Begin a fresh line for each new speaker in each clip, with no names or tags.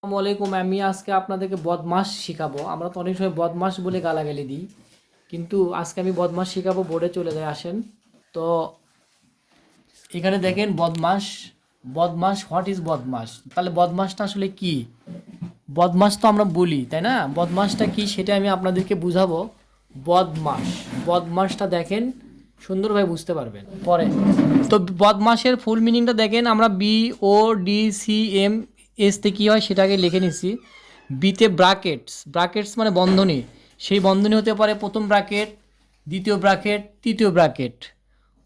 আসসালামু আলাইকুম। আমি আজকে আপনাদেরকে বদমাশ শিখাবো। আমরা তো অনেক সময় বদমাশ বলে গালাগালি দিই, কিন্তু আজকে আমি বদমাশ শিখাবো। বোর্ডে চলে যায়, আসেন। তো এখানে দেখেন বদমাশ। বদমাশ, হোয়াট ইজ বদমাশ? তাহলে বদমাশটা আসলে কি? বদমাশ তো আমরা বলি, তাই না? বদমাশটা কি সেটা আমি আপনাদেরকে বুঝাবো। বদমাশ, বদমাশটা দেখেন, সুন্দরভাবে বুঝতে পারবেন পরে। তো বদমাশের ফুল মিনিংটা দেখেন, আমরা BODCMS তে কী হয় সেটাকে লিখে নিচ্ছি। বিতে ব্রাকেটস, ব্রাকেটস মানে বন্ধনী। সেই বন্ধনী হতে পারে প্রথম ব্রাকেট, দ্বিতীয় ব্রাকেট, তৃতীয় ব্রাকেট।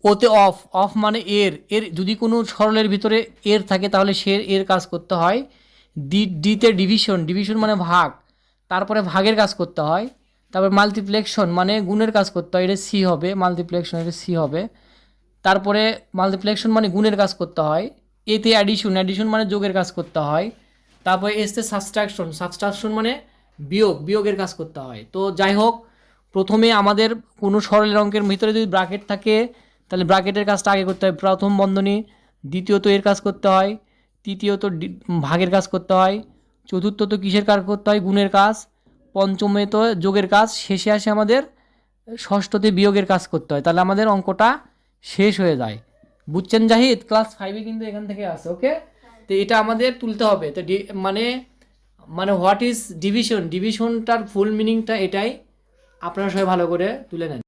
ওতে অফ, অফ মানে এর, এর যদি কোনো সরলের ভিতরে এর থাকে তাহলে সে এর কাজ করতে হয়। ডিতে ডিভিশন, ডিভিশন মানে ভাগ, তারপরে ভাগের কাজ করতে হয়। তারপর মাল্টিপ্লেকশন মানে গুণের কাজ করতে হয়, এটা সি হবে। মাল্টিপ্লেকশন এটা সি হবে। তারপরে মাল্টিপ্লেকশন মানে গুণের কাজ করতে হয়। এতে অ্যাডিশন, অ্যাডিশন মানে যোগের কাজ করতে হয়। তারপরে এসতে সাবস্ট্রাকশন, সাবস্ট্রাকশন মানে বিয়োগ, বিয়োগের কাজ করতে হয়। তো যাই হোক, প্রথমে আমাদের কোনো সরল অঙ্কের ভিতরে যদি ব্র্যাকেট থাকে তাহলে ব্র্যাকেটের কাজটা আগে করতে হয়, প্রথম বন্ধনী। দ্বিতীয়ত এর কাজ করতে হয়। তৃতীয়ত ভাগের কাজ করতে হয়। চতুর্থত কিসের কাজ করতে হয়? গুণের কাজ। পঞ্চমে তো যোগের কাজ। শেষে আসে আমাদের ষষ্ঠতে বিয়োগের কাজ করতে হয়। তাহলে আমাদের অঙ্কটা শেষ হয়ে যায়। বুঝছেন জাহিদ? ক্লাস 5-এ কিন্তু এখান থেকে আসে, ওকে? তো এটা আমাদের তুলতে হবে। তো মানে মানে হোয়াট ইজ ডিভিশন, ডিভিশনটার ফুল মিনিংটা এটাই। আপনারা সবাই ভালো করে তুলে নেন।